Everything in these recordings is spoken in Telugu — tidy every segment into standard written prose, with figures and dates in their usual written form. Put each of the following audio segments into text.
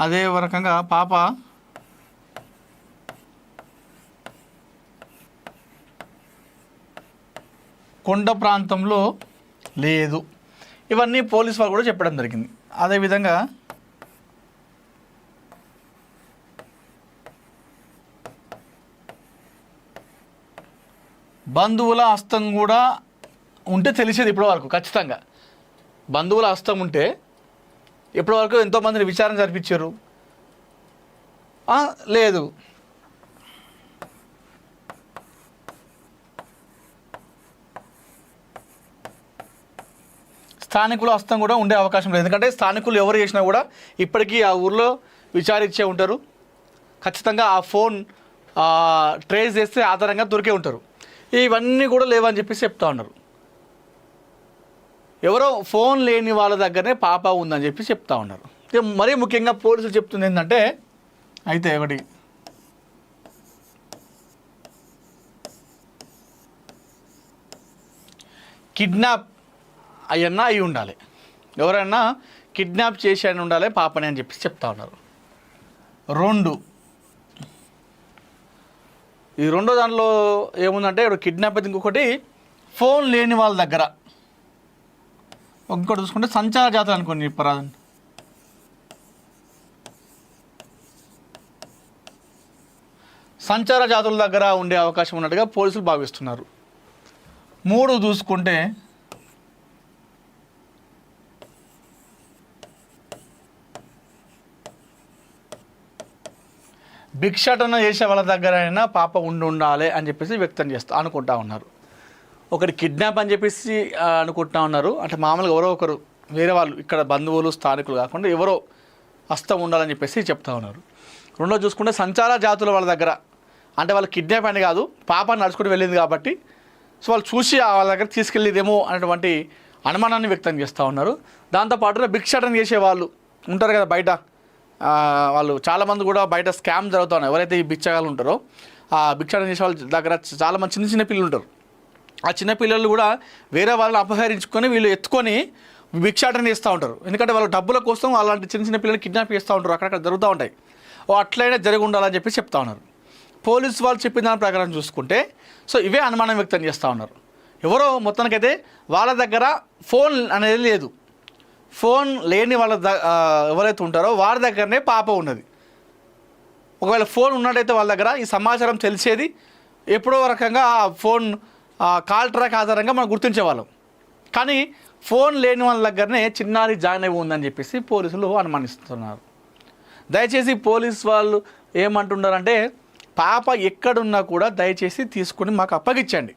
అదే రకంగా పాప కొండ ప్రాంతంలో లేదు. ఇవన్నీ పోలీస్ వాళ్ళు కూడా చెప్పడం జరిగింది. అదేవిధంగా బంధువుల హస్తం కూడా ఉంటే తెలిసేది ఇప్పటి వరకు. ఖచ్చితంగా బంధువుల హస్తం ఉంటే ఇప్పటి వరకు ఎంతోమందిని విచారణ జరిపించారు. లేదు, స్థానికుల హస్తం కూడా ఉండే అవకాశం లేదు. ఎందుకంటే స్థానికులు ఎవరు చేసినా కూడా ఇప్పటికీ ఆ ఊర్లో విచారించే ఉంటారు. ఖచ్చితంగా ఆ ఫోన్ ట్రేస్ చేస్తే ఆధారంగా దొరికే ఉంటారు. ఇవన్నీ కూడా లేవని చెప్పేసి చెప్తా ఉన్నారు. ఎవరో ఫోన్ లేని వాళ్ళ దగ్గరనే పాప ఉందని చెప్పి చెప్తా ఉన్నారు. మరీ ముఖ్యంగా పోలీసులు చెప్తుంది ఏంటంటే, అయితే ఒకటి కిడ్నాప్ అయ్యన్నా అయి ఉండాలి, ఎవరైనా కిడ్నాప్ చేసి అని ఉండాలి పాపని అని చెప్పి చెప్తా ఉన్నారు. ఈ రెండో దాంట్లో ఏముందంటే ఇప్పుడు కిడ్నాప్ అయితే, ఇంకొకటి ఫోన్ లేని వాళ్ళ దగ్గర, ఇంకోటి చూసుకుంటే సంచార జాతర అనుకోండి చెప్పరాదండి. సంచార జాతుల దగ్గర ఉండే అవకాశం ఉన్నట్టుగా పోలీసులు భావిస్తున్నారు. 3 చూసుకుంటే భిక్షాటన చేసే వాళ్ళ దగ్గరైనా పాప ఉండాలి అని చెప్పేసి వ్యక్తం అనుకుంటా ఉన్నారు. ఒకటి కిడ్నాప్ అని చెప్పేసి అనుకుంటా ఉన్నారు. అంటే మామూలుగా ఎవరో ఒకరు వేరే వాళ్ళు, ఇక్కడ బంధువులు స్థానికులు కాకుండా ఎవరో హస్తం ఉండాలని చెప్పేసి చెప్తా ఉన్నారు. రెండో చూసుకుంటే సంచార జాతుల వాళ్ళ దగ్గర, అంటే వాళ్ళు కిడ్నాప్ అని కాదు, పాప నడుచుకుంటూ వెళ్ళింది కాబట్టి సో వాళ్ళు చూసి వాళ్ళ దగ్గర తీసుకెళ్ళేదేమో అనేటువంటి అనుమానాన్ని వ్యక్తం చేస్తూ ఉన్నారు. దాంతోపాటుగా భిక్షాటన చేసే వాళ్ళు ఉంటారు కదా బయట, వాళ్ళు చాలామంది కూడా బయట స్కామ్ జరుగుతూ ఉన్నాయి. ఎవరైతే ఈ బిచ్చగాళ్ళు ఉంటారో ఆ భిక్షాటన చేసే వాళ్ళ దగ్గర చాలామంది చిన్న చిన్న పిల్లలు ఉంటారు. ఆ చిన్న పిల్లలు కూడా వేరే వాళ్ళని అపహరించుకొని వీళ్ళు ఎత్తుకొని భిక్షాటన చేస్తూ ఉంటారు. ఎందుకంటే వాళ్ళ డబ్బుల కోసం అలాంటి చిన్న చిన్న పిల్లలు కిడ్నాప్ చేస్తూ ఉంటారు. అక్కడక్కడ జరుగుతూ ఉంటాయి. అట్లయినా జరిగి ఉండాలని చెప్పి చెప్తా ఉన్నారు. పోలీసు వాళ్ళు చెప్పిన దాని ప్రకారం చూసుకుంటే సో ఇవే అనుమానం వ్యక్తం చేస్తూ ఉన్నారు. ఎవరో మొత్తానికైతే వాళ్ళ దగ్గర ఫోన్ అనేది లేదు. ఫోన్ లేని వాళ్ళ ఎవరైతే ఉంటారో వారి దగ్గరనే పాప ఉన్నది. ఒకవేళ ఫోన్ ఉన్నట్టయితే వాళ్ళ దగ్గర ఈ సమాచారం తెలిసేది ఎప్పుడో రకంగా ఫోన్ కాల్ ట్రాక్ ఆధారంగా మనం గుర్తించేవాళ్ళం. కానీ ఫోన్ లేని వాళ్ళ దగ్గరనే చిన్నారి జాయిన్ అయి ఉందని చెప్పేసి పోలీసులు అనుమానిస్తున్నారు. దయచేసి పోలీసు వాళ్ళు ఏమంటున్నారంటే, పాప ఎక్కడున్నా కూడా దయచేసి తీసుకుని మాకు అప్పగించండి.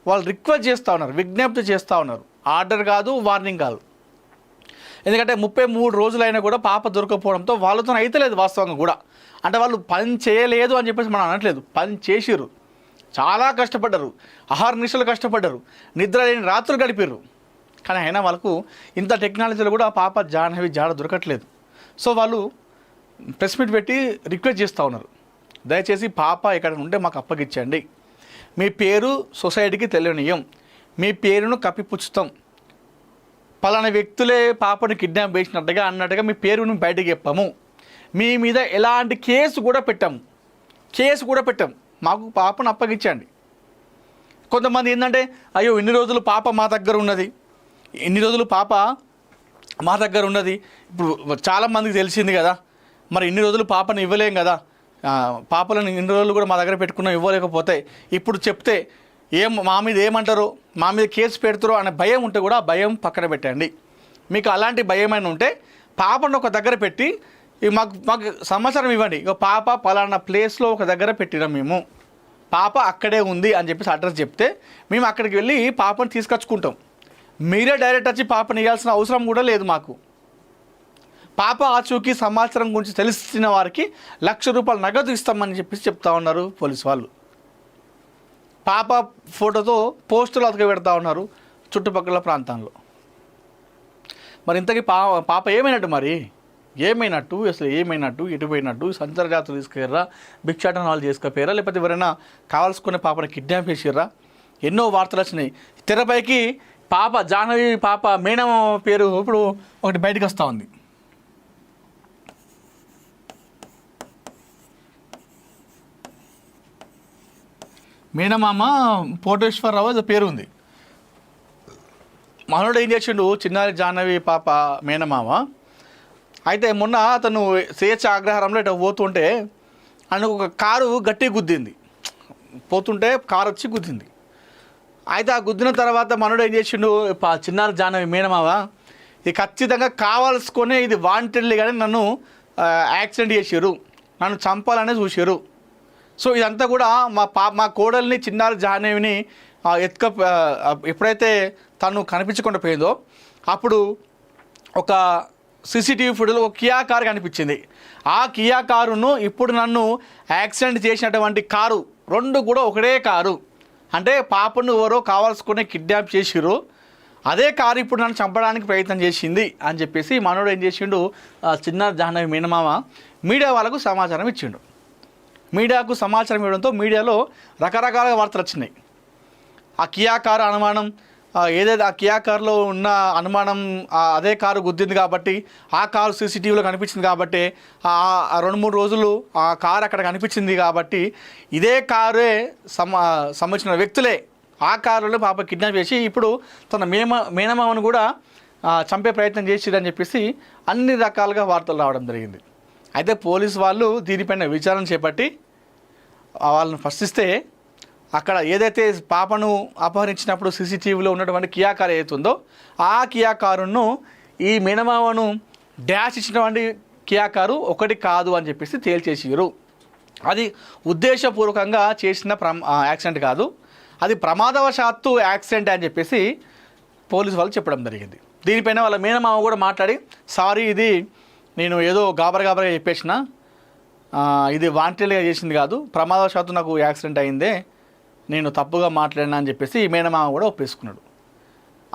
వాళ్ళు రిక్వెస్ట్ చేస్తూ ఉన్నారు, విజ్ఞప్తి చేస్తూ ఉన్నారు. ఆర్డర్ కాదు, వార్నింగ్ కాదు. ఎందుకంటే 33 రోజులైనా కూడా పాప దొరకపోవడంతో వాళ్ళతో అయితలేదు వాస్తవంగా కూడా. అంటే వాళ్ళు పని చేయలేదు అని చెప్పేసి మనం అనట్లేదు, పని చేసిర్రు, చాలా కష్టపడ్డారు, అహర్నిశలు కష్టపడ్డారు, నిద్ర లేని రాత్రులు గడిపారు. కానీ అయినా వాళ్ళకు ఇంత టెక్నాలజీలో కూడా పాప జాడ దొరకట్లేదు. సో వాళ్ళు ప్రెస్ మీట్ పెట్టి రిక్వెస్ట్ చేస్తూ ఉన్నారు, దయచేసి పాప ఎక్కడ ఉంటే మాకు అప్పగించండి. మీ పేరు సొసైటీకి తెలియనియం, మీ పేరును కప్పిపుచ్చుతాం, పలానా వ్యక్తులే పాపను కిడ్నాప్ చేసినట్టుగా అన్నట్టుగా మీ పేరును బయటకు చెప్పాము, మీ మీద ఎలాంటి కేసు కూడా పెట్టాం, మాకు పాపను అప్పగించండి. కొంతమంది ఏంటంటే, అయ్యో ఇన్ని రోజులు పాప మా దగ్గర ఉన్నది, ఇప్పుడు చాలామందికి తెలిసింది కదా, మరి ఇన్ని రోజులు పాపను ఇవ్వలేం కదా, పాపలను ఇన్ని రోజులు కూడా మా దగ్గర పెట్టుకున్నాం, ఇవ్వలేకపోతే ఇప్పుడు చెప్తే మా మీద ఏమంటారో, మా మీద కేసు పెడతారో అనే భయం ఉంటే కూడా ఆ భయం పక్కన పెట్టండి. మీకు అలాంటి భయమైనా ఉంటే పాపను ఒక దగ్గర పెట్టి మాకు సమాచారం ఇవ్వండి. ఇక పాప పలానా ప్లేస్లో ఒక దగ్గర పెట్టినాం, మేము పాప అక్కడే ఉంది అని చెప్పేసి అడ్రస్ చెప్తే మేము అక్కడికి వెళ్ళి పాపను తీసుకొచ్చుకుంటాం. మీరే డైరెక్ట్ వచ్చి పాపను ఇవ్వాల్సిన అవసరం కూడా లేదు మాకు. పాప ఆచూకీ సమాచారం గురించి తెలిసిన వారికి ₹1,00,000 నగదు ఇస్తామని చెప్పేసి చెప్తా ఉన్నారు పోలీసు వాళ్ళు. పాప ఫోటోతో పోస్టులు అతక పెడతా ఉన్నారు చుట్టుపక్కల ప్రాంతాల్లో. మరి ఇంతకీ పాప ఏమైనట్టు అసలు ఎటు పోయినట్టు? సంచార జాతులు తీసుకెళ్ళరా, భిక్షాటన వాళ్ళు చేసుకపోయారా, లేకపోతే ఎవరైనా కావాల్సుకునే పాపని కిడ్నాప్ చేసిర్రా? ఎన్నో వార్తలు వచ్చినాయి. తెరపైకి పాప జాహ్నవి పాప మేనమ పేరు ఇప్పుడు ఒకటి బయటకు వస్తూ ఉంది. మేనమామ కోటేశ్వరరావు అది పేరు ఉంది. మనోడు ఏం చేసిండు, చిన్నారి జాహ్నవి పాప మేనమామ. అయితే మొన్న అతను స్వేచ్ఛ ఆగ్రహారంలో ఇట్లా పోతుంటే ఆయనకు ఒక కారు గట్టి గుద్దింది. పోతుంటే కారు వచ్చి గుద్దింది. అయితే ఆ గుద్దిన తర్వాత మనోడు ఏం చేసిండు, చిన్నారి జాహ్నవి మేనమామ ఇది ఖచ్చితంగా కావాల్సుకొనే ఇది వాంటెడ్లీ కానీ నన్ను యాక్సిడెంట్ చేసారు, నన్ను చంపాలనే చూసారు. సో ఇదంతా కూడా మా కోడల్ని చిన్నారి జాహ్నవిని ఎప్పుడైతే తను కనిపించకుండా పోయిందో అప్పుడు ఒక సీసీటీవీ ఫుటేజ్లో ఒక కియా కారు కనిపించింది. ఆ కియా కారును ఇప్పుడు నన్ను యాక్సిడెంట్ చేసినటువంటి కారు రెండు కూడా ఒకటే కారు. అంటే పాపను ఎవరో కావాల్సుకునే కిడ్నాప్ చేసిరు, అదే కారు ఇప్పుడు నన్ను చంపడానికి ప్రయత్నం చేసింది అని చెప్పేసి మనోడు ఏం చేసిండు, చిన్నారి జాహ్నవి మేనమామ మీడియా వాళ్ళకు సమాచారం ఇచ్చిండు. మీడియాకు సమాచారం ఇవ్వడంతో మీడియాలో రకరకాల వార్తలు వచ్చినాయి. ఆ కియా కారు అనుమానం ఏదైతే ఆ కియా కారులో ఉన్న అనుమానం అదే కారు గుద్దింది కాబట్టి ఆ కారు సీసీటీవీలో కనిపించింది కాబట్టి 2-3 రోజులు ఆ కారు అక్కడ కనిపించింది కాబట్టి ఇదే కారే సంబంధించిన వ్యక్తులే ఆ కారులో పాప కిడ్నాప్ చేసి ఇప్పుడు తన మేనమామను కూడా చంపే ప్రయత్నం చేసిరని చెప్పేసి అన్ని రకాలుగా వార్తలు రావడం జరిగింది. అయితే పోలీసు వాళ్ళు దీనిపైన విచారణ చేపట్టి వాళ్ళని ప్రశ్నిస్తే అక్కడ ఏదైతే పాపను అపహరించినప్పుడు సీసీటీవీలో ఉన్నటువంటి కియా కారు ఏదైతుందో ఆ కియా కారును ఈ మేనమామను డ్యాష్ ఇచ్చినటువంటి కియా కారు ఒకటి కాదు అని చెప్పేసి తేల్చేసిరు. అది ఉద్దేశపూర్వకంగా చేసిన యాక్సిడెంట్ కాదు, అది ప్రమాదవశాత్తు యాక్సిడెంట్ అని చెప్పేసి పోలీసు వాళ్ళు చెప్పడం జరిగింది. దీనిపైన వాళ్ళ మేనమామ కూడా మాట్లాడి సారీ ఇది నేను ఏదో గాబరగా చెప్పేసిన, ఇది వాంటెడ్గా చేసింది కాదు, ప్రమాదవశాత్తు నాకు యాక్సిడెంట్ అయిందే, నేను తప్పుగా మాట్లాడినా అని చెప్పేసి మేనమామ కూడా ఒప్పేసుకున్నాడు.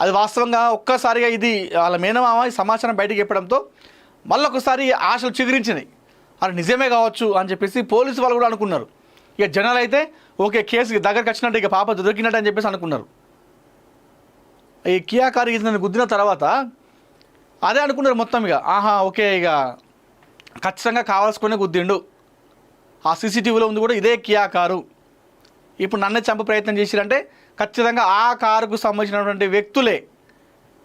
అది వాస్తవంగా ఒక్కసారిగా ఇది వాళ్ళ మేనమామ ఈ సమాచారం బయటకు చెప్పడంతో మళ్ళొకసారి ఆశలు చిగురించినాయి. అది నిజమే కావచ్చు అని చెప్పేసి పోలీసు వాళ్ళు కూడా అనుకున్నారు. ఇక జనాలు అయితే ఓకే కేసు దగ్గరకు వచ్చినట్టు ఇక పాప దొరికినట్టు అని చెప్పేసి అనుకున్నారు. ఈ కియా కారు ఇది గుద్దిన తర్వాత అదే అనుకున్నారు మొత్తం. ఇక ఓకే ఇక ఖచ్చితంగా కావాల్సుకునే గుద్దిండు, ఆ సీసీటీవీలో ఉంది కూడా ఇదే కియా కారు, ఇప్పుడు నన్నే చంప ప్రయత్నం చేసిరంటే ఖచ్చితంగా ఆ కారుకు సంబంధించినటువంటి వ్యక్తులే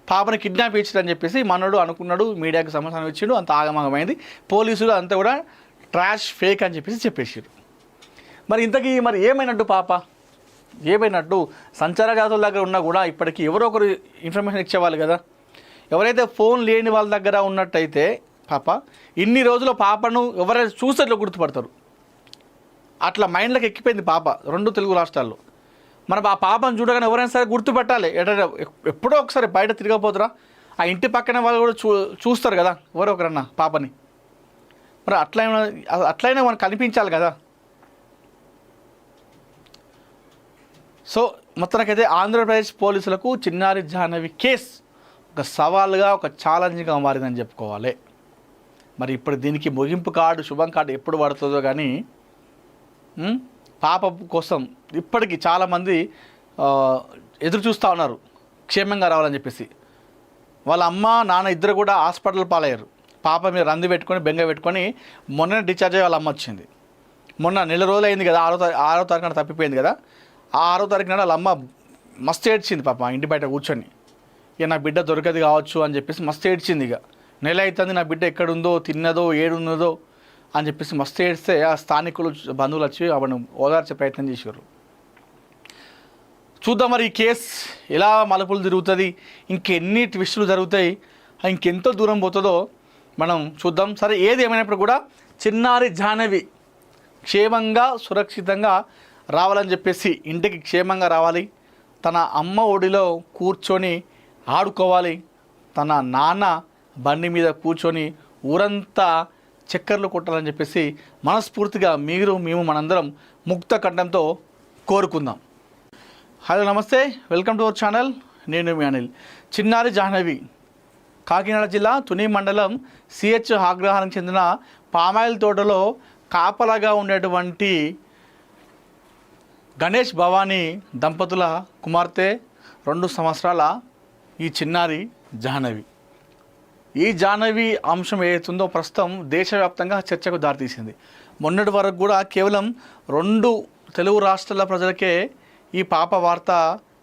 పాపని కిడ్నాప్ ఇచ్చారని చెప్పేసి మనోడు అనుకున్నాడు. మీడియాకి సమాచారం ఇచ్చిండు, అంత ఆగమాగమైంది. పోలీసులు అంతా కూడా ట్రాష్ ఫేక్ అని చెప్పేసి చెప్పేసారు. మరి ఇంతకీ మరి ఏమైనట్టు పాప ఏమైనట్టు? సంచార జాతుల దగ్గర ఉన్నా కూడా ఇప్పటికీ ఎవరో ఒకరు ఇన్ఫర్మేషన్ ఇచ్చేవాళ్ళు కదా. ఎవరైతే ఫోన్ లేని వాళ్ళ దగ్గర ఉన్నట్టయితే పాప ఇన్ని రోజుల పాపను ఎవరైనా చూసేట్లో గుర్తుపడతారు. అట్లా మైండ్లోకి ఎక్కిపోయింది పాప 2 తెలుగు రాష్ట్రాల్లో. మనం ఆ పాపను చూడగానే ఎవరైనా సరే గుర్తుపెట్టాలి. ఎప్పుడో ఒకసారి బయట తిరగపోతురా ఆ ఇంటి పక్కన వాళ్ళు కూడా చూస్తారు కదా ఎవరో ఒకరన్నా పాపని. మరి అట్లయినా మనకు కనిపించాలి కదా. సో మొత్తానికైతే ఆంధ్రప్రదేశ్ పోలీసులకు చిన్నారి జాహ్నవి కేసు ఒక సవాల్గా ఒక ఛాలెంజ్గా మారిందని చెప్పుకోవాలి. మరి ఇప్పుడు దీనికి ముగింపు కార్డు శుభం కార్డు ఎప్పుడు పడుతుందో కానీ పాప కోసం ఇప్పటికీ చాలామంది ఎదురు చూస్తూ ఉన్నారు క్షేమంగా రావాలని చెప్పేసి. వాళ్ళ అమ్మ నాన్న ఇద్దరు కూడా హాస్పిటల్ పాలయ్యారు. పాప మీద రంది పెట్టుకొని బెంగ పెట్టుకొని మొన్న డిశ్చార్జ్ అయ్యి వాళ్ళ అమ్మ వచ్చింది. మొన్న నెల రోజులు అయింది కదా, 6వ తారీఖున తప్పిపోయింది కదా. ఆ 6వ తారీఖున వాళ్ళ అమ్మ మస్తు ఏడ్చింది పాప ఇంటి బయట కూర్చొని. ఇక నా బిడ్డ దొరకదు కావచ్చు అని చెప్పేసి మస్తు ఏడ్చింది. ఇక నెల అవుతుంది నా బిడ్డ ఎక్కడుందో తిన్నదో ఏడున్నదో అని చెప్పేసి మస్తు ఏడిస్తే ఆ స్థానికులు బంధువులు వచ్చి ఆవిడను ఓదార్చే ప్రయత్నం చేశారు. చూద్దాం మరి ఈ కేసు ఎలా మలుపులు తిరుగుతుంది, ఇంకెన్ని ట్విస్టులు జరుగుతాయి, ఇంకెంతో దూరం పోతుందో మనం చూద్దాం. సరే ఏది ఏమైనప్పుడు కూడా చిన్నారి జాహ్నవి క్షేమంగా సురక్షితంగా రావాలని చెప్పేసి ఇంటికి క్షేమంగా రావాలి, తన అమ్మ ఒడిలో కూర్చొని ఆడుకోవాలి, తన నాన్న బండి మీద కూర్చొని ఊరంతా చక్కర్లు కొట్టాలని చెప్పేసి మనస్ఫూర్తిగా మేము మనందరం ముక్త కంఠంతో కోరుకుందాం. హలో నమస్తే, వెల్కమ్ టు అవర్ ఛానల్. నేను మీ అనిల్. చిన్నారి జాహ్నవి కాకినాడ జిల్లా తుని మండలం సిహెచ్ ఆగ్రహానికి చెందిన పామాయిల్ తోటలో కాపలాగా ఉండేటువంటి గణేష్ భవానీ దంపతుల కుమార్తె 2 సంవత్సరాల ఈ చిన్నారి జాహ్నవి. ఈ జాహ్నవి అంశం ఏదైతుందో ప్రస్తుతం దేశవ్యాప్తంగా చర్చకు దారితీసింది. మొన్నటి వరకు కూడా కేవలం 2 తెలుగు రాష్ట్రాల ప్రజలకే ఈ పాప వార్త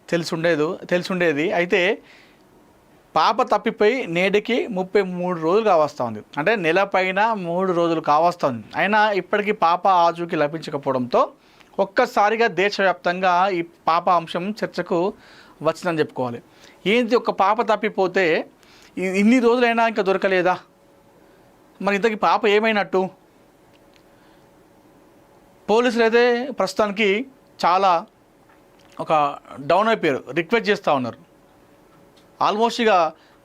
తెలిసుండేది. అయితే పాప తప్పిపోయి నేటికి 33 రోజులు కావస్తూ ఉంది. అంటే నెల పైన 3 రోజులు కావస్తుంది. అయినా ఇప్పటికీ పాప ఆచూకీ లభించకపోవడంతో ఒక్కసారిగా దేశవ్యాప్తంగా ఈ పాప అంశం చర్చకు వచ్చిందని చెప్పుకోవాలి. ఏంటి, ఒక పాప తప్పిపోతే ఇన్ని రోజులైనా ఇంకా దొరకలేదా? మరి ఇంతకీ పాప ఏమైనట్టు? పోలీసులు అయితే ప్రస్తుతానికి చాలా ఒక డౌన్ అయిపోయారు. రిక్వెస్ట్ చేస్తూ ఉన్నారు, ఆల్మోస్ట్ ఇక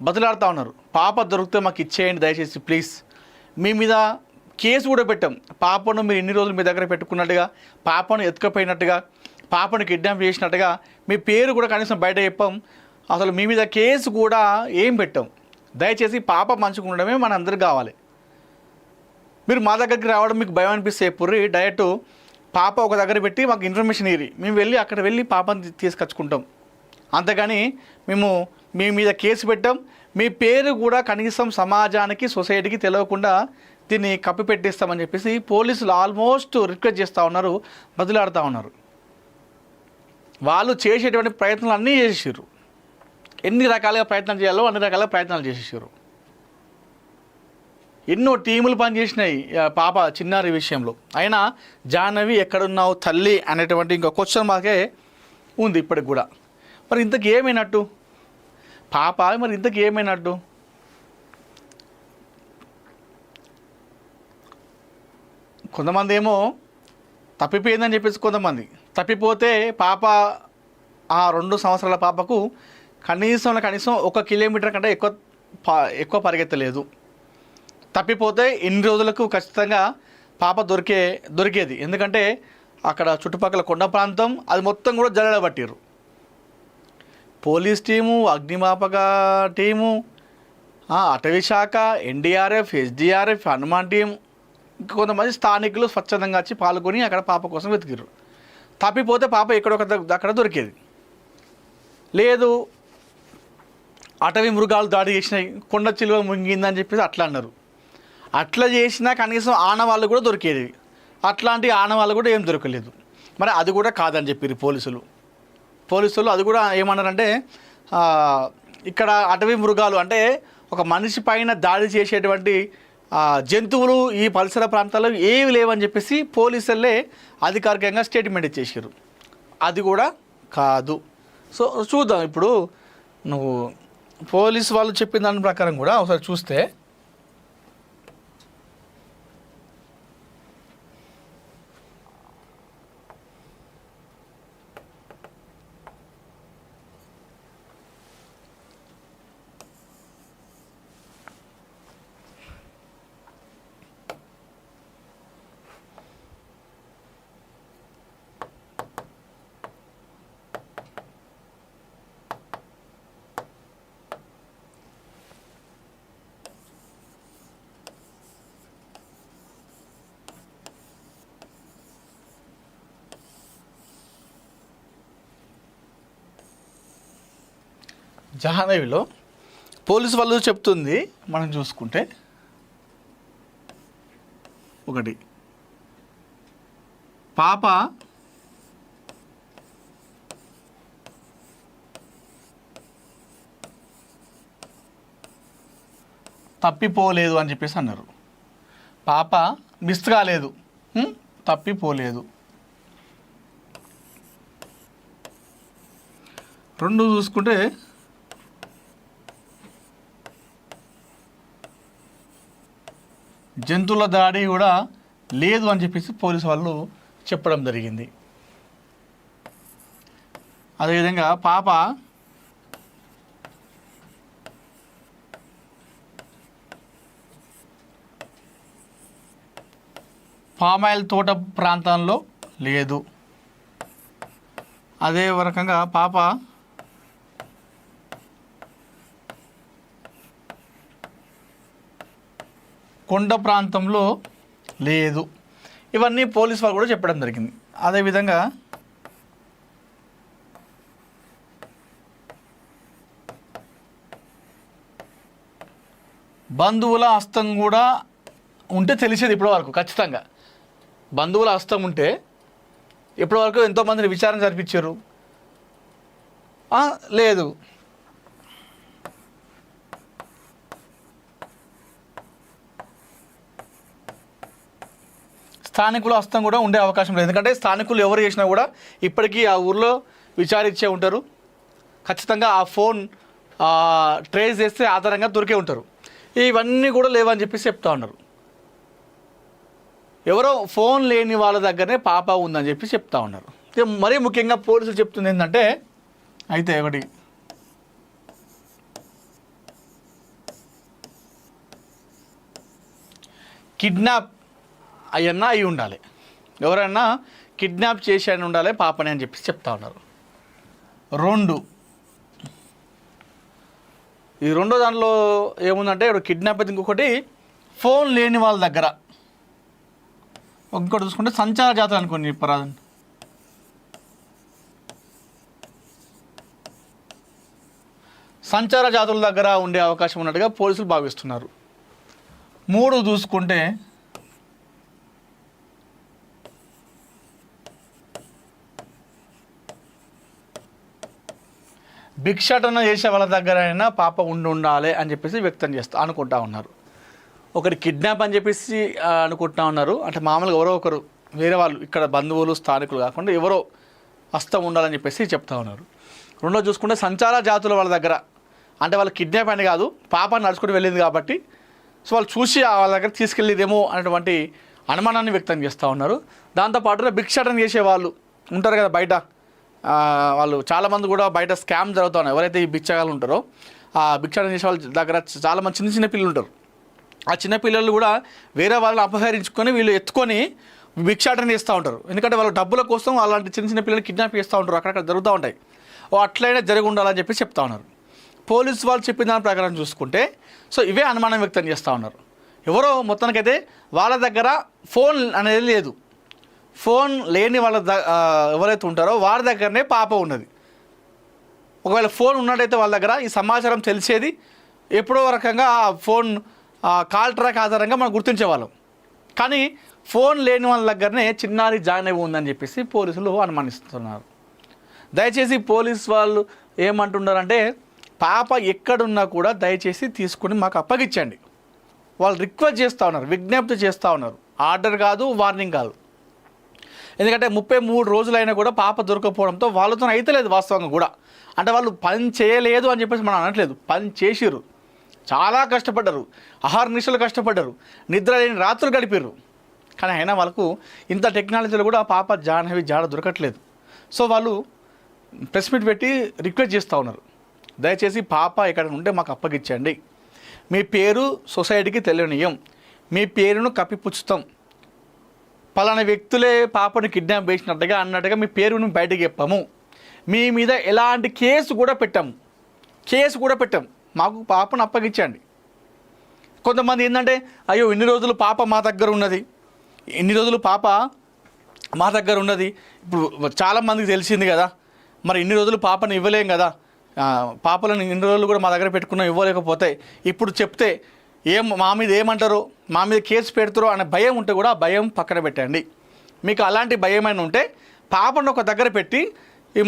బదిలాడుతూ ఉన్నారు. పాప దొరికితే మాకు ఇచ్చేయండి దయచేసి ప్లీజ్. మీ మీద కేసు కూడా పెట్టాం. పాపను మీరు ఇన్ని రోజులు మీ దగ్గర పెట్టుకున్నట్టుగా, పాపను ఎత్తుకపోయినట్టుగా, పాపను కిడ్నాప్ చేసినట్టుగా మీ పేరు కూడా కనీసం బయట చెప్పాం. అసలు మీ మీద కేసు కూడా ఏం పెట్టాం. దయచేసి పాప మంచిగా ఉండడమే మన అందరికి కావాలి. మీరు మా దగ్గరికి రావడం మీకు భయం అనిపిస్తే ఎప్పుడు డైరెక్ట్ పాప ఒక దగ్గర పెట్టి మాకు ఇన్ఫర్మేషన్ ఇరి, మేము వెళ్ళి అక్కడ వెళ్ళి పాపను తీసుకొచ్చుకుంటాం. అంతేగాని మేము మీ మీద కేసు పెట్టాం, మీ పేరు కూడా కనీసం సమాజానికి సొసైటీకి తెలియకుండా దీన్ని కప్పిపెట్టేస్తామని చెప్పేసి పోలీసులు ఆల్మోస్ట్ రిక్వెస్ట్ చేస్తూ ఉన్నారు, బదులాడుతూ ఉన్నారు. వాళ్ళు చేసేటువంటి ప్రయత్నాలు అన్నీ చేసేసారు. ఎన్ని రకాలుగా ప్రయత్నాలు చేయాలో అన్ని రకాలుగా ప్రయత్నాలు చేసేసారు. ఎన్నో టీములు పనిచేసినాయి పాప చిన్నారి విషయంలో. అయినా జాహ్నవి ఎక్కడున్నావు తల్లి అనేటువంటి ఇంకో క్వశ్చన్ మార్కే ఉంది ఇప్పటికి కూడా. మరి ఇంతకు ఏమైనట్టు పాప? మరి ఇంతకు ఏమైనట్టు? కొంతమంది ఏమో తప్పిపోయిందని చెప్పేసి, కొంతమంది తప్పిపోతే పాప ఆ 2 సంవత్సరాల పాపకు కనీసం 1 కిలోమీటర్ కంటే ఎక్కువ పరిగెత్తలేదు. తప్పిపోతే ఇన్ని రోజులకు ఖచ్చితంగా పాప దొరికేది. ఎందుకంటే అక్కడ చుట్టుపక్కల కొండ ప్రాంతం అది మొత్తం కూడా జల్లెడబట్టిర్రు. పోలీస్ టీము, అగ్నిమాపక టీము, అటవీ శాఖ, ఎన్డీఆర్ఎఫ్, ఎస్డీఆర్ఎఫ్, హనుమాన్ టీం, ఇంకా కొంతమంది స్థానికులు స్వచ్ఛందంగా వచ్చి పాల్గొని అక్కడ పాప కోసం వెతికిర్రు. తప్పిపోతే పాప అక్కడ దొరికేది. లేదు అటవీ మృగాలు దాడి చేసినాయి, కొండ చిలువ ముంగిందని చెప్పేసి అట్లా అన్నారు. అట్లా చేసినా కనీసం ఆనవాళ్ళు కూడా దొరికేది. అట్లాంటి ఆనవాళ్ళు కూడా ఏం దొరకలేదు. మరి అది కూడా కాదని చెప్పారు పోలీసులు. అది కూడా ఏమన్నారంటే ఇక్కడ అటవీ మృగాలు అంటే ఒక మనిషి పైన దాడి చేసేటువంటి జంతువులు ఈ పరిసర ప్రాంతాల్లో ఏవి లేవని చెప్పేసి పోలీసులే అధికారికంగా స్టేట్మెంట్ ఇచ్చేసారు. అది కూడా కాదు. సో చూద్దాం, ఇప్పుడు నువ్వు పోలీసు వాళ్ళు చెప్పిన దాని ప్రకారం కూడా ఒకసారి చూస్తే జాహ్నవిలో పోలీసు వాళ్ళు చెప్తుంది మనం చూసుకుంటే, ఒకటి పాప తప్పిపోలేదు అని చెప్పేసి అన్నారు. పాప మిస్ కాలేదు, తప్పిపోలేదు. 2 చూసుకుంటే జంతువుల దాడి కూడా లేదు అని చెప్పేసి పోలీసు వాళ్ళు చెప్పడం జరిగింది. అదేవిధంగా పాప పామాయిల్ తోట ప్రాంతంలో లేదు. అదే రకంగా పాప కొండ ప్రాంతంలో లేదు. ఇవన్నీ పోలీసు వాళ్ళు కూడా చెప్పడం జరిగింది. అదేవిధంగా బంధువుల హస్తం కూడా ఉంటే తెలిసేది ఇప్పటి వరకు ఖచ్చితంగా. బంధువుల హస్తం ఉంటే ఇప్పటి వరకు ఎంతోమందిని విచారణ జరిపించారు. లేదు, స్థానికుల హస్తం కూడా ఉండే అవకాశం లేదు. ఎందుకంటే స్థానికులు ఎవరు చేసినా కూడా ఇప్పటికీ ఆ ఊర్లో విచారించే ఉంటారు. ఖచ్చితంగా ఆ ఫోన్ ట్రేస్ చేస్తే ఆధారంగా దొరికే ఉంటారు. ఇవన్నీ కూడా లేవని చెప్పేసి చెప్తా ఉన్నారు. ఎవరో ఫోన్ లేని వాళ్ళ దగ్గరనే పాప ఉందని చెప్పి చెప్తా ఉన్నారు. మరీ ముఖ్యంగా పోలీసులు చెప్తుంది ఏంటంటే, అయితే ఒకటి కిడ్నాప్ అయ్యన్నా అయి ఉండాలి, ఎవరైనా కిడ్నాప్ చేసి అని ఉండాలి పాపని అని చెప్పి చెప్తా ఉన్నారు. ఈ రెండో దానిలో ఏముందంటే ఇప్పుడు కిడ్నాప్ అయితే ఇంకొకటి ఫోన్ లేని వాళ్ళ దగ్గర, ఇంకోటి చూసుకుంటే సంచార జాతర అనుకోండి పరాధన్, సంచార జాతుల దగ్గర ఉండే అవకాశం ఉన్నట్టుగా పోలీసులు భావిస్తున్నారు. 3 చూసుకుంటే భిక్షాటన చేసే వాళ్ళ దగ్గరైనా పాప ఉండాలి అని చెప్పేసి వ్యక్తం అనుకుంటా ఉన్నారు. ఒకటి కిడ్నాప్ అని చెప్పేసి అనుకుంటా ఉన్నారు. అంటే మామూలుగా ఎవరో ఒకరు వేరే వాళ్ళు ఇక్కడ బంధువులు స్థానికులు కాకుండా ఎవరో హస్తం ఉండాలని చెప్పేసి చెప్తా ఉన్నారు. రెండో చూసుకుంటే సంచార జాతుల వాళ్ళ దగ్గర, అంటే వాళ్ళు కిడ్నాప్ అని కాదు, పాప నడుచుకుంటూ వెళ్ళింది కాబట్టి సో వాళ్ళు చూసి వాళ్ళ దగ్గర తీసుకెళ్ళిదేమో అనేటువంటి అనుమానాన్ని వ్యక్తం చేస్తూ ఉన్నారు. దాంతోపాటుగా భిక్షాటన చేసే వాళ్ళు ఉంటారు కదా బయట, వాళ్ళు చాలామంది కూడా బయట స్కామ్ జరుగుతూ ఉన్నాయి. ఎవరైతే ఈ బిచ్చగాళ్ళు ఉంటారో ఆ భిక్షాటన చేసే వాళ్ళ దగ్గర చాలామంది చిన్న పిల్లలు ఉంటారు. ఆ చిన్న పిల్లలు కూడా వేరే వాళ్ళని అపహరించుకొని వీళ్ళు ఎత్తుకొని భిక్షాటన చేస్తూ ఉంటారు. ఎందుకంటే వాళ్ళ డబ్బుల కోసం అలాంటి చిన్న పిల్లలు కిడ్నాప్ చేస్తూ ఉంటారు, అక్కడక్కడ జరుగుతూ ఉంటాయి. అట్లయినా జరిగి ఉండాలని చెప్పి చెప్తా ఉన్నారు. పోలీసు వాళ్ళు చెప్పిన దాని ప్రకారం చూసుకుంటే సో ఇవే అనుమానం వ్యక్తం చేస్తూ ఉన్నారు. ఎవరో మొత్తానికైతే వాళ్ళ దగ్గర ఫోన్ అనేది లేదు, ఫోన్ లేని వాళ్ళ ఎవరైతే ఉంటారో వారి దగ్గరనే పాప ఉన్నది. ఒకవేళ ఫోన్ ఉన్నట్టయితే వాళ్ళ దగ్గర ఈ సమాచారం తెలిసేది ఎప్పుడో రకంగా ఆ ఫోన్ కాల్ ట్రాక్ ఆధారంగా మనం గుర్తించేవాళ్ళం. కానీ ఫోన్ లేని వాళ్ళ దగ్గరనే చిన్నారి జాయిన్ ఉందని చెప్పేసి పోలీసులు అనుమానిస్తున్నారు. దయచేసి పోలీసు వాళ్ళు ఏమంటున్నారంటే, పాప ఎక్కడున్నా కూడా దయచేసి తీసుకుని మాకు అప్పగించండి. వాళ్ళు రిక్వెస్ట్ చేస్తూ ఉన్నారు, విజ్ఞప్తి చేస్తూ ఉన్నారు. ఆర్డర్ కాదు, వార్నింగ్ కాదు. ఎందుకంటే 33 రోజులైనా కూడా పాప దొరకపోవడంతో వాళ్ళతో అయితలేదు వాస్తవంగా కూడా. అంటే వాళ్ళు పని చేయలేదు అని చెప్పేసి మనం అనట్లేదు, పని చేసిర్రు, చాలా కష్టపడ్డారు, అహర్నిశలు కష్టపడ్డారు, నిద్ర లేని రాత్రులు గడిపారు. కానీ అయినా వాళ్ళకు ఇంత టెక్నాలజీలో కూడా పాప జాడ దొరకట్లేదు. సో వాళ్ళు ప్రెస్ మీట్ పెట్టి రిక్వెస్ట్ చేస్తూ ఉన్నారు, దయచేసి పాప ఎక్కడ ఉంటే మాకు అప్పగించండి. మీ పేరు సొసైటీకి తెలియనియం, మీ పేరును కప్పిపుచ్చుతాం, పలానా వ్యక్తులే పాపను కిడ్నాప్ చేసినట్టుగా అన్నట్టుగా మీ పేరును బయటకు చెప్పాము, మీ మీద ఎలాంటి కేసు కూడా పెట్టాం, మాకు పాపను అప్పగించండి. కొంతమంది ఏంటంటే, అయ్యో ఇన్ని రోజులు పాప మా దగ్గర ఉన్నది, ఇప్పుడు చాలామందికి తెలిసింది కదా, మరి ఇన్ని రోజులు పాపను ఇవ్వలేం కదా, పాపలను ఇన్ని రోజులు కూడా మా దగ్గర పెట్టుకున్నాం, ఇవ్వలేకపోతే ఇప్పుడు చెప్తే మా మీద ఏమంటారో, మా మీద కేసు పెడతారో అనే భయం ఉంటే కూడా ఆ భయం పక్కన పెట్టండి. మీకు అలాంటి భయమైనా ఉంటే పాపను ఒక దగ్గర పెట్టి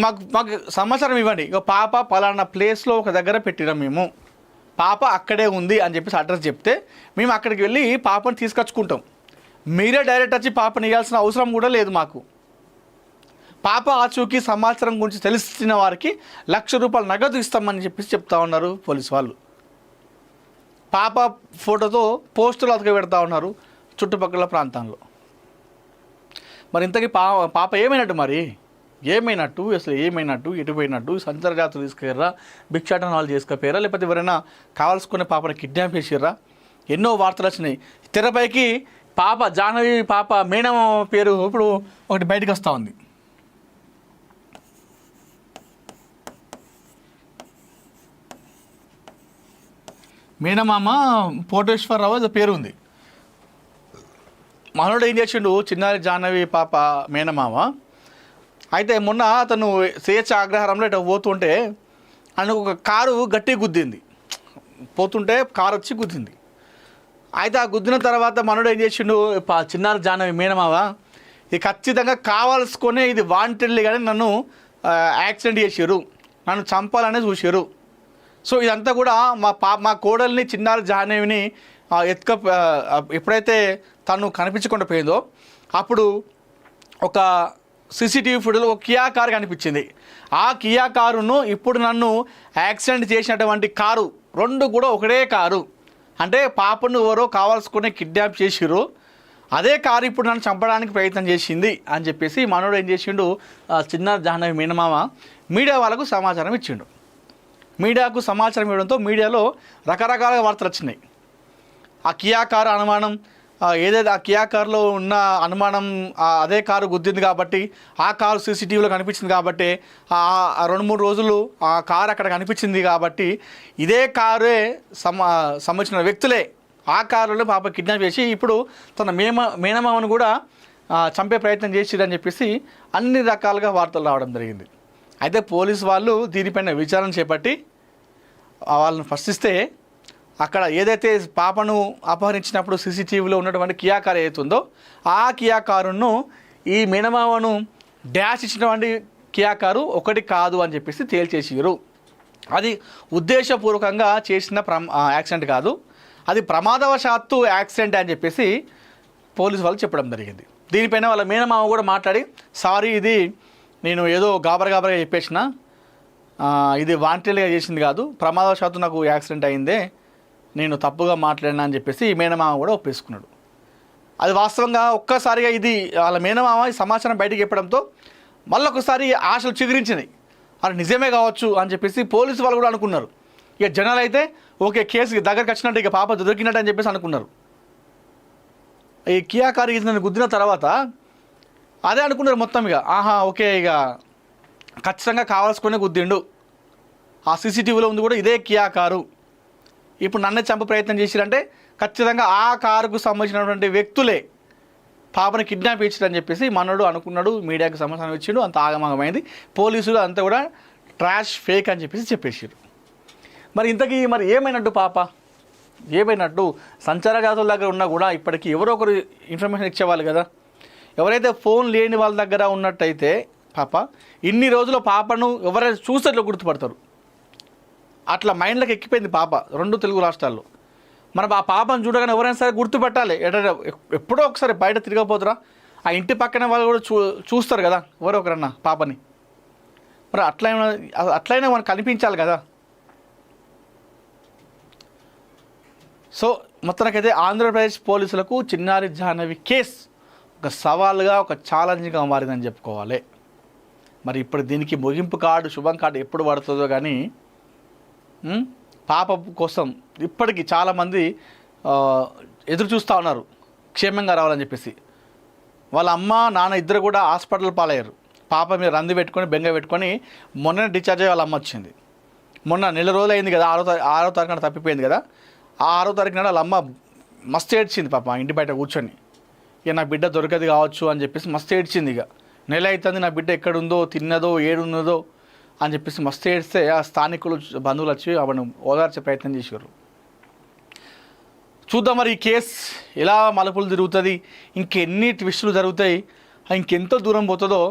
మాకు సమాచారం ఇవ్వండి. ఇక పాప పలానా ప్లేస్లో ఒక దగ్గర పెట్టినాం, మేము పాప అక్కడే ఉంది అని చెప్పేసి అడ్రస్ చెప్తే మేము అక్కడికి వెళ్ళి పాపను తీసుకొచ్చుకుంటాం. మీరే డైరెక్ట్ వచ్చి పాపను ఇవ్వాల్సిన అవసరం కూడా లేదు మాకు. పాప ఆచూకీ సమాచారం గురించి తెలిసిన వారికి ₹1,00,000 నగదు ఇస్తామని చెప్పేసి చెప్తా ఉన్నారు పోలీసు వాళ్ళు. పాప ఫోటోతో పోస్టులు అతక పెడతా ఉన్నారు చుట్టుపక్కల ప్రాంతాల్లో. మరి ఇంతకీ పాప ఏమైనట్టు అసలు ఏమైనట్టు, ఎటుపోయినట్టు? సంచార జాతులు తీసుకెళ్ళరా, భిక్షాటన వాళ్ళు చేసుకపోయారా, లేకపోతే ఎవరైనా కావాల్సుకునే పాపని కిడ్నాప్ చేసిర్రా? ఎన్నో వార్తలు వచ్చినాయి తెరపైకి. జాహ్నవి పాప మేనమ్మ పేరు ఇప్పుడు ఒకటి బయటకు వస్తూ ఉంది. మేనమామ కోటేశ్వరరావు అది పేరు ఉంది. మనోడు ఏం చేసిండు, చిన్నారి జాహ్నవి పాప మేనమామ. అయితే మొన్న అతను స్వేచ్ఛ ఆగ్రహారంలో ఇట్లా పోతుంటే ఆయన ఒక కారు గట్టి గుద్దింది, పోతుంటే కారు వచ్చి గుద్దింది. అయితే ఆ గుద్దిన తర్వాత మనోడు ఏం చేసిండు, చిన్నారి జాహ్నవి మేనమావ ఇది ఖచ్చితంగా కావాల్సుకొనే ఇది వాంటెడ్లీ కానీ నన్ను యాక్సిడెంట్ చేసారు, నన్ను చంపాలనే చూసారు. సో ఇదంతా కూడా మా కోడల్ని చిన్నారి జాహ్నవిని ఎప్పుడైతే తను కనిపించకుండా పోయిందో అప్పుడు ఒక సీసీటీవీ ఫుటేజ్లో ఒక కియా కారు కనిపించింది. ఆ కియా కారును ఇప్పుడు నన్ను యాక్సిడెంట్ చేసినటువంటి కారు రెండు కూడా ఒకటే కారు. అంటే పాపను ఎవరో కావాల్సుకునే కిడ్నాప్ చేసిర్రు, అదే కారు ఇప్పుడు నన్ను చంపడానికి ప్రయత్నం చేసింది అని చెప్పేసి మనోడు ఏం చేసిండు, చిన్నారి జాహ్నవి మేనమామ మీడియా వాళ్ళకు సమాచారం ఇచ్చిండు. మీడియాకు సమాచారం ఇవ్వడంతో మీడియాలో రకరకాల వార్తలు వచ్చినాయి. ఆ కియా కారు అనుమానం ఏదైతే ఆ కియా కారులో ఉన్న అనుమానం అదే కారు గుద్దింది కాబట్టి ఆ కారు సీసీటీవీలో కనిపించింది కాబట్టి 2-3 రోజులు ఆ కారు అక్కడ కనిపించింది కాబట్టి ఇదే కారే సంబంధించిన వ్యక్తులే ఆ కారులో పాప కిడ్నాప్ చేసి ఇప్పుడు తన మేనమామను కూడా చంపే ప్రయత్నం చేసిరని చెప్పేసి అన్ని రకాలుగా వార్తలు రావడం జరిగింది. అయితే పోలీసు వాళ్ళు దీనిపైన విచారణ చేపట్టి వాళ్ళని ప్రశ్నిస్తే అక్కడ ఏదైతే పాపను అపహరించినప్పుడు సీసీటీవీలో ఉన్నటువంటి కియా కారు ఏదైతుందో ఆ కియా కారును ఈ మేనమామను డాష్ ఇచ్చినటువంటి కియా కారు ఒకటి కాదు అని చెప్పేసి తేల్చేసారు. అది ఉద్దేశపూర్వకంగా చేసిన యాక్సిడెంట్ కాదు, అది ప్రమాదవశాత్తు యాక్సిడెంట్ అని చెప్పేసి పోలీసు వాళ్ళు చెప్పడం జరిగింది. దీనిపైన వాళ్ళ మేనమామ కూడా మాట్లాడి సారీ ఇది నేను ఏదో గాబరగా చెప్పేసిన, ఇది వాంటెడ్గా చేసింది కాదు, ప్రమాదవశాత్తు నాకు యాక్సిడెంట్ అయిందే, నేను తప్పుగా మాట్లాడినా అని చెప్పేసి ఈ మేనమామ కూడా ఒప్పేసుకున్నాడు. అది వాస్తవంగా ఒక్కసారిగా ఇది వాళ్ళ మేనమామ ఈ సమాచారం బయటకు చెప్పడంతో మళ్ళొకసారి ఆశలు చిగురించినాయి, అది నిజమే కావచ్చు అని చెప్పేసి పోలీసు వాళ్ళు కూడా అనుకున్నారు. ఇక జనాలు అయితే ఓకే కేసు దగ్గరకు వచ్చినట్టు ఇక పాప దొరికినట్టు అని చెప్పేసి అనుకున్నారు. ఈ కియా కారు నన్ను గుద్దిన తర్వాత అదే అనుకున్నారు మొత్తం. ఇక ఓకే ఇక ఖచ్చితంగా కావాల్సుకునే గుద్దిండు, ఆ సీసీటీవీలో ఉంది కూడా ఇదే కియా కారు, ఇప్పుడు నన్నే చంప ప్రయత్నం చేసిరంటే ఖచ్చితంగా ఆ కారుకు సంబంధించినటువంటి వ్యక్తులే పాపని కిడ్నాప్ ఇచ్చారని చెప్పేసి మనోడు అనుకున్నాడు. మీడియాకి సమాచారం ఇచ్చిండు, అంత ఆగమాగమైంది. పోలీసులు అంతా కూడా ట్రాష్ ఫేక్ అని చెప్పేసి చెప్పేసారు. మరి ఇంతకీ మరి ఏమైనట్టు పాప ఏమైనట్టు? సంచార జాతుల దగ్గర ఉన్నా కూడా ఇప్పటికీ ఎవరో ఒకరు ఇన్ఫర్మేషన్ ఇచ్చేవాళ్ళు కదా. ఎవరైతే ఫోన్ లేని వాళ్ళ దగ్గర ఉన్నట్టయితే పాప ఇన్ని రోజుల పాపను ఎవరైనా చూస్తే గుర్తుపడతారు. అట్లా మైండ్లోకి ఎక్కిపోయింది పాప 2 తెలుగు రాష్ట్రాల్లో. మన ఆ పాపను చూడగానే ఎవరైనా సరే గుర్తుపెట్టాలి. ఎప్పుడో ఒకసారి బయట తిరగపోతురా ఆ ఇంటి పక్కన వాళ్ళు కూడా చూస్తారు కదా ఎవరో ఒకరన్నా పాపని. మరి అట్లయినా మనకు కనిపించాలి కదా. సో మొత్తానికైతే ఆంధ్రప్రదేశ్ పోలీసులకు చిన్నారి జాహ్నవి కేసు ఒక సవాల్గా ఒక ఛాలెంజ్గా మారిందని చెప్పుకోవాలి. మరి ఇప్పుడు దీనికి ముగింపు కార్డు శుభం కార్డు ఎప్పుడు పడుతుందో కానీ పాప కోసం ఇప్పటికీ చాలామంది ఎదురు చూస్తూ ఉన్నారు క్షేమంగా రావాలని చెప్పేసి. వాళ్ళ అమ్మ నాన్న ఇద్దరు కూడా హాస్పిటల్ పాలయ్యారు. పాప మీద రంది పెట్టుకొని బెంగ పెట్టుకొని మొన్న డిశ్చార్జ్ అయ్యి వాళ్ళ అమ్మ వచ్చింది. మొన్న నెల రోజులు అయింది కదా, 6వ తారీఖున తప్పిపోయింది కదా. ఆ 6వ తారీఖు నాడు వాళ్ళ అమ్మ మస్తు ఏడ్చింది పాప ఇంటి బయట కూర్చొని. ఇక నా బిడ్డ దొరకదు కావచ్చు అని చెప్పేసి మస్తు ఏడ్చింది. ఇక నెల అవుతుంది నా బిడ్డ ఎక్కడుందో తిన్నదో ఏడున్నదో అని చెప్పేసి మస్తు ఏడిస్తే ఆ స్థానికులు బంధువులు వచ్చి ఆవిడను ఓదార్చే ప్రయత్నం చేశారు. చూద్దాం మరి ఈ కేసు ఎలా మలుపులు తిరుగుతుంది, ఇంకెన్ని ట్విస్టులు జరుగుతాయి, ఇంకెంతో దూరం పోతుందో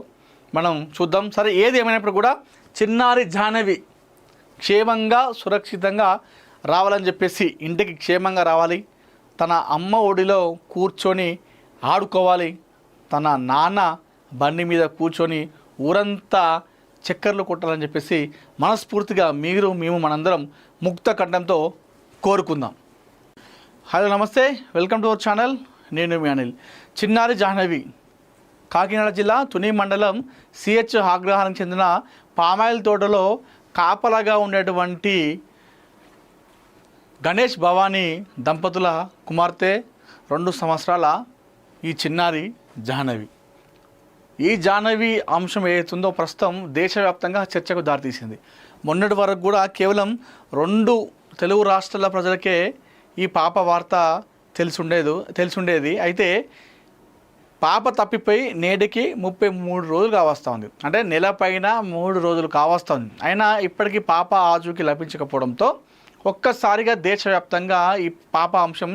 మనం చూద్దాం. సరే ఏది ఏమైనప్పుడు కూడా చిన్నారి జాహ్నవి క్షేమంగా సురక్షితంగా రావాలని చెప్పేసి ఇంటికి క్షేమంగా రావాలి, తన అమ్మ ఒడిలో కూర్చొని ఆడుకోవాలి, తన నాన్న బండి మీద కూర్చొని ఊరంతా చక్కర్లు కొట్టాలని చెప్పేసి మనస్ఫూర్తిగా మేము మనందరం ముక్త కంఠంతో కోరుకుందాం. హలో నమస్తే, వెల్కమ్ టు అవర్ ఛానల్. నేను మీ అనిల్. చిన్నారి జాహ్నవి కాకినాడ జిల్లా తుని మండలం సిహెచ్ ఆగ్రహానికి చెందిన పామాయిల్ తోటలో కాపలాగా ఉండేటువంటి గణేష్ భవానీ దంపతుల కుమార్తె 2 సంవత్సరాల ఈ చిన్నారి జాహ్నవి. ఈ జాహ్నవి అంశం ఏదైతుందో ప్రస్తుతం దేశవ్యాప్తంగా చర్చకు దారితీసింది. మొన్నటి వరకు కూడా కేవలం 2 తెలుగు రాష్ట్రాల ప్రజలకే ఈ పాప వార్త తెలిసుండేది. అయితే పాప తప్పిపోయి నేటికి 33 రోజులు కావస్తూ ఉంది. అంటే నెల పైన 3 రోజులు కావస్తూ ఉంది. అయినా ఇప్పటికీ పాప ఆచూకీ లభించకపోవడంతో ఒక్కసారిగా దేశవ్యాప్తంగా ఈ పాప అంశం